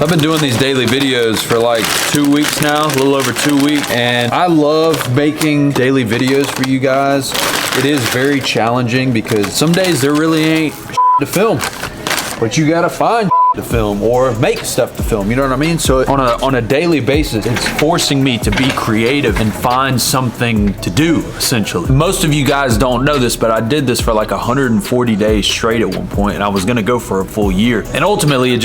I've been doing these daily videos for like 2 weeks now, a little over 2 weeks, and I love making daily videos for you guys. It is very challenging because some days there really ain't to film, but you gotta find to film or make stuff to film, you know what I mean? So on a daily basis, it's forcing me to be creative and find something to do, essentially. Most of you guys don't know this, but I did this for like 140 days straight at one point, and I was gonna go for a full year. And ultimately,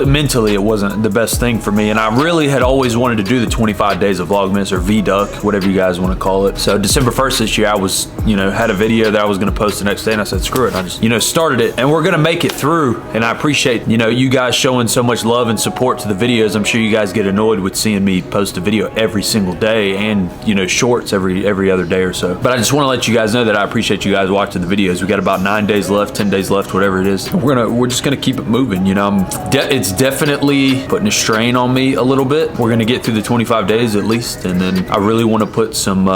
mentally, it wasn't the best thing for me. And I really had always wanted to do the 25 days of Vlogmas or VDuck, whatever you guys wanna call it. So December 1st this year, I was, had a video that I was gonna post the next day, and I said, screw it. I just, started it, and we're gonna make it through. And I appreciate, you guys showing so much love and support to the videos. I'm sure you guys get annoyed with seeing me post a video every single day and, shorts every other day or so. But I just want to let you guys know that I appreciate you guys watching the videos. We got about 9 days left, 10 days left, whatever it is. We're just gonna keep it moving. It's definitely putting a strain on me a little bit. We're gonna get through the 25 days at least, and then I really want to put some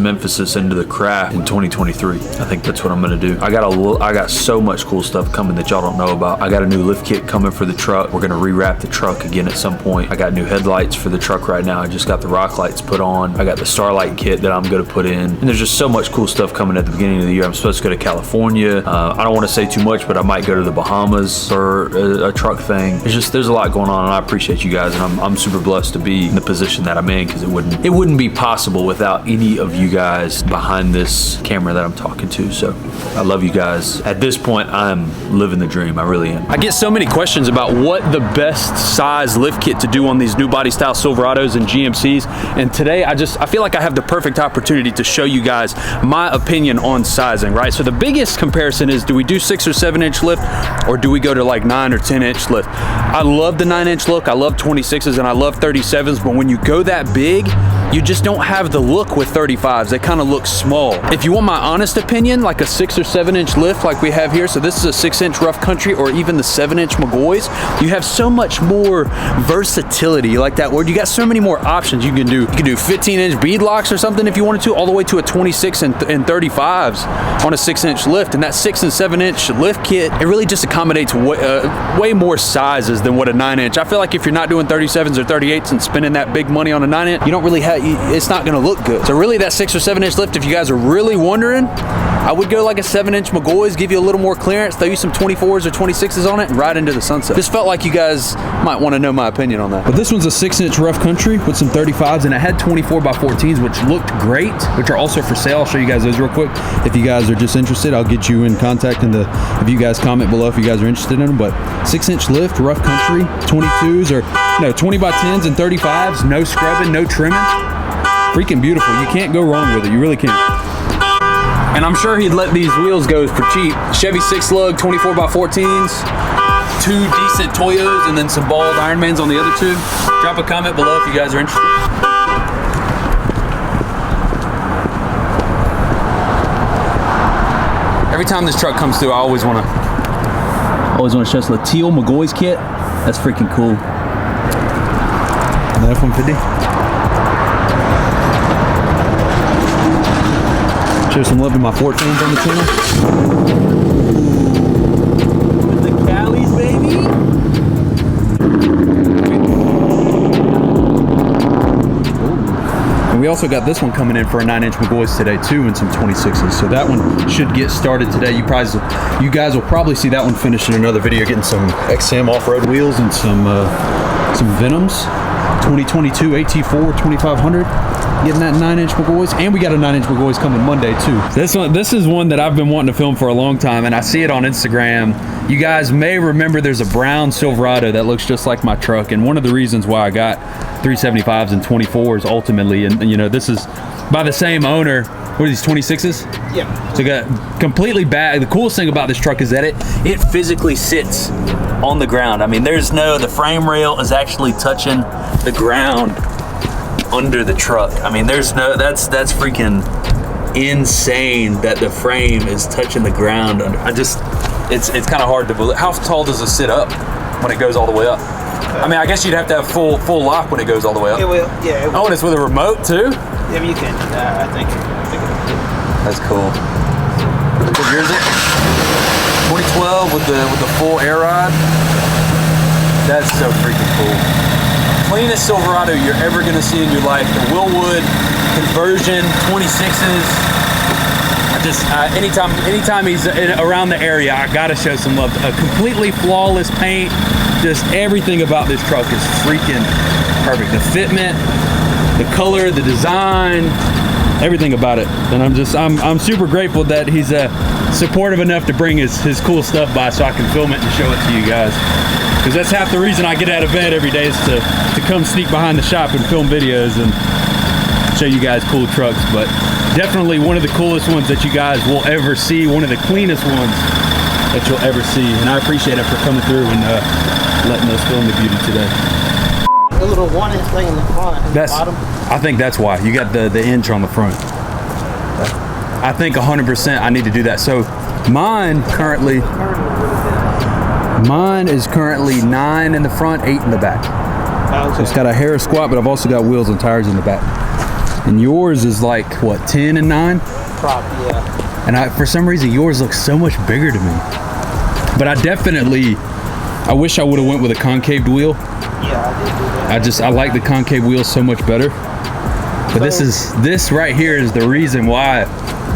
emphasis into the craft in 2023. I think that's what I'm gonna do. I got so much cool stuff coming that y'all don't know about. I got a new lift kit coming for the truck. We're gonna rewrap the truck again at some point. I got new headlights for the truck right now. I just got the rock lights put on. I got the STARLIGHT kit that I'm gonna put in. And there's just so much cool stuff coming at the beginning of the year. I'm supposed to go to California. I don't want to say too much, but I might go to the Bahamas for a truck thing. There's a lot going on, and I appreciate you guys, and I'm super blessed to be in the position that I'm in, because it wouldn't be possible without any of you guys behind this camera that I'm talking to. So I love you guys. At this point, I'm living the dream. I really am. I get so many questions about what the best size lift kit to do on these new body style Silverados and GMCs, and today I feel like I have the perfect opportunity to show you guys my opinion on sizing, right? So the biggest comparison is, do we do 6 or 7 inch lift, or do we go to like 9 or 10 inch lift? I love the 9 inch look, I love 26s, and I love 37s, but when you go that big, you just don't have the look with 35s. They kind of look small. If you want my honest opinion, like a 6 or 7 inch lift like we have here, so this is a 6 inch rough country, or even the 7 inch Mcgaughys, you have so much more versatility. You like that word? You got so many more options. You can do 15 inch bead locks or something if you wanted to, all the way to a 26 and 35s on a 6 inch lift. And that 6 and 7 inch lift kit, it really just accommodates way more sizes than what a 9 inch. I feel like if you're not doing 37s or 38s and spending that big money on a 9 inch, you don't really have, it's not gonna look good. So really that 6 or 7 inch lift, if you guys are really wondering, I would go like a 7 inch Mcgaughys, give you a little more clearance, throw you some 24s or 26s on it, and ride into the sunset. Just felt like you guys might want to know my opinion on that. But this one's a 6 inch rough country with some 35s, and it had 24x14s, which looked great, which are also for sale. I'll show you guys those real quick. If you guys are just interested, I'll get you in contact if you guys comment below if you guys are interested in them. But 6 inch lift, rough country, 22s, or no, 20x10s and 35s, no scrubbing, no trimming. Freaking beautiful. You can't go wrong with it. You really can't. And I'm sure he'd let these wheels go for cheap. Chevy 6 lug, 24x14s, 2 decent Toyos, and then some bald Ironmans on the other 2. Drop a comment below if you guys are interested. Every time this truck comes through, I always want to show us the teal Mcgaughys kit. That's freaking cool. And the F-150. Show some love to my Fort fans on the channel. With the Cali's, baby. And we also got this one coming in for a 9 inch Mcgaughys today too, and some 26s. So that one should get started today. You guys will probably see that one finished in another video, getting some XM off-road wheels and some Venoms. 2022 AT4 2500. Getting that 9 inch Mcgaughys, and we got a 9 inch Mcgaughys coming Monday too. This is one that I've been wanting to film for a long time, and I see it on Instagram. You guys may remember there's a brown Silverado that looks just like my truck, and one of the reasons why I got 375s and 24s ultimately, and this is by the same owner. What are these, 26s? Yeah. So got completely bad. The coolest thing about this truck is that it physically sits on the ground. I mean, the frame rail is actually touching the ground under the truck. I mean, that's freaking insane that the frame is touching the ground. It's kind of hard to believe. How tall does it sit up when it goes all the way up? I mean, I guess you'd have to have full lock when it goes all the way up. It will, yeah. It will. Oh, and it's with a remote too? Yeah, but you can. I think that's cool. What year is it? 2012 with the full air ride. That's so freaking cool. Cleanest Silverado you're ever gonna see in your life. The Willwood conversion 26s. Anytime he's around the area, I gotta show some love. A completely flawless paint. Just everything about this truck is freaking perfect. The fitment, the color, the design, everything about it. And I'm super grateful that he's supportive enough to bring his cool stuff by so I can film it and show it to you guys. Because that's half the reason I get out of bed every day is to come sneak behind the shop and film videos and show you guys cool trucks. But definitely one of the coolest ones that you guys will ever see, one of the cleanest ones that you'll ever see. And I appreciate it for coming through and letting us film the beauty today. The little 1-inch thing in the front and the bottom. I think that's why. You got the inch on the front. I think 100% I need to do that. So mine is currently 9 in the front, 8 in the back. Okay. So it's got a hair squat, but I've also got wheels and tires in the back. And yours is like, what, 10 and 9? Probably, yeah. And for some reason, yours looks so much bigger to me. But I wish I would have went with a concaved wheel. Yeah, I did do that. I like the concave wheels so much better. But this right here is the reason why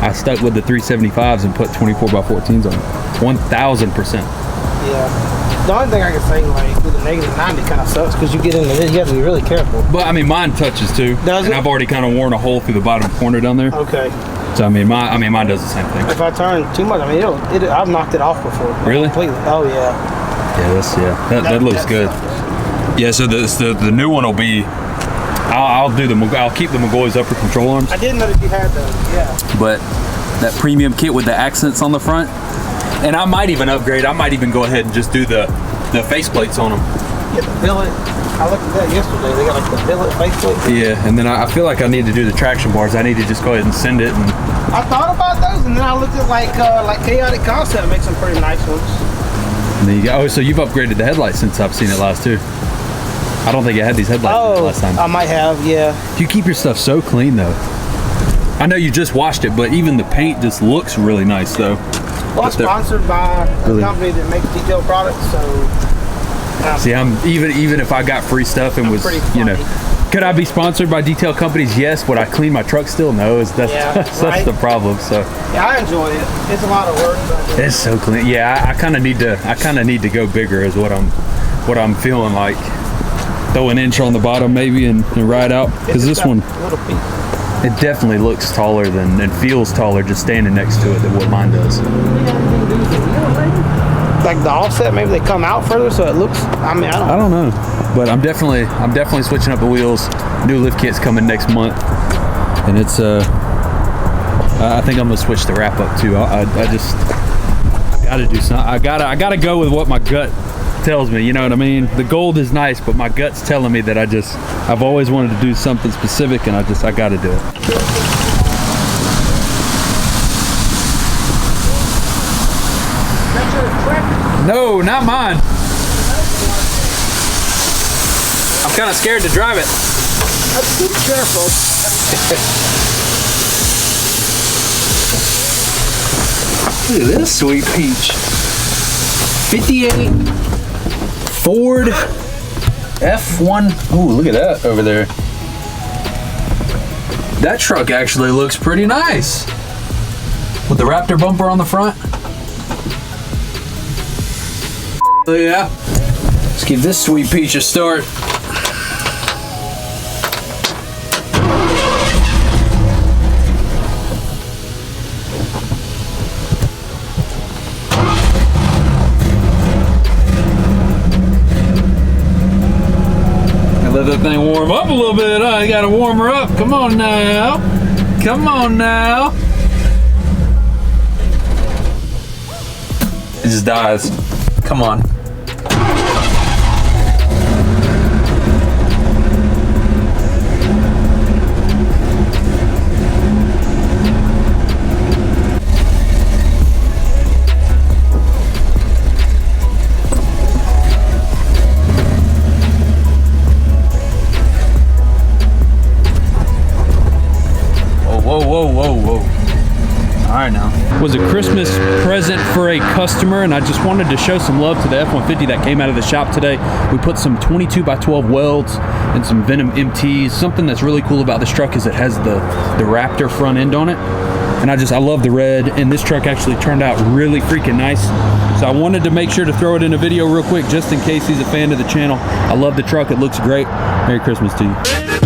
I stuck with the 375s and put 24x14s on it. 1000%. Yeah. The only thing I can say, like, with the -90 kind of sucks because you get into it, you have to be really careful. But I mean, mine touches too. Does it? And I've already kind of worn a hole through the bottom corner down there. Okay. So I mean, mine does the same thing. If I turn too much, I mean, I've knocked it off before. Really? Completely. Oh yeah. Yeah, that looks good. Yeah, so the new one will be. I'll keep the Mcgaughys upper control arms. I didn't know that you had those. Yeah. But that premium kit with the accents on the front, and I might even upgrade. I might even go ahead and just do the faceplates on them. Get the billet. I looked at that yesterday. They got like the billet faceplate. Yeah, and then I feel like I need to do the traction bars. I need to just go ahead and send it. And I thought about those, and then I looked at like Chaotic Concept makes some pretty nice ones. and then you go. Oh, so you've upgraded the headlights since I've seen it last too. I don't think it had these headlights last time. I might have, yeah. You keep your stuff so clean though. I know you just washed it, but even the paint just looks really nice though. Well, I'm sponsored by a company that makes detailed products, so. See, I'm even if I got free stuff and was, you know, could I be sponsored by detail companies? Yes. Would I clean my truck still? No. That's the problem. So. Yeah, I enjoy it. It's a lot of work. But it's so clean. Yeah, I kind of need to go bigger is what I'm feeling like. Throw an inch on the bottom maybe and ride out, because this one, it definitely looks taller and feels taller just standing next to it than what mine does. Like the offset, maybe they come out further so it looks. I mean, I don't know. But I'm definitely switching up the wheels. New lift kit's coming next month, and it's I think I'm gonna switch the wrap up too. I gotta do something. I gotta go with what my gut tells me, you know what I mean? The gold is nice, but my gut's telling me that I've always wanted to do something specific, and I gotta do it. No, not mine. I'm kind of scared to drive it. Be careful. Look at this sweet peach. 58 Ford F1. Ooh, look at that over there. That truck actually looks pretty nice. With the Raptor bumper on the front. Oh yeah. Let's give this sweet peach a start. Let that thing warm up a little bit. You gotta warm her up. Come on now. Come on now. It just dies. Come on. was a Christmas present for a customer, and I just wanted to show some love to the F-150 that came out of the shop today. We put some 22 by 12 welds and some Venom MTs. Something that's really cool about this truck is it has the Raptor front end on it. And I love the red, and this truck actually turned out really freaking nice. So I wanted to make sure to throw it in a video real quick just in case he's a fan of the channel. I love the truck, it looks great. Merry Christmas to you.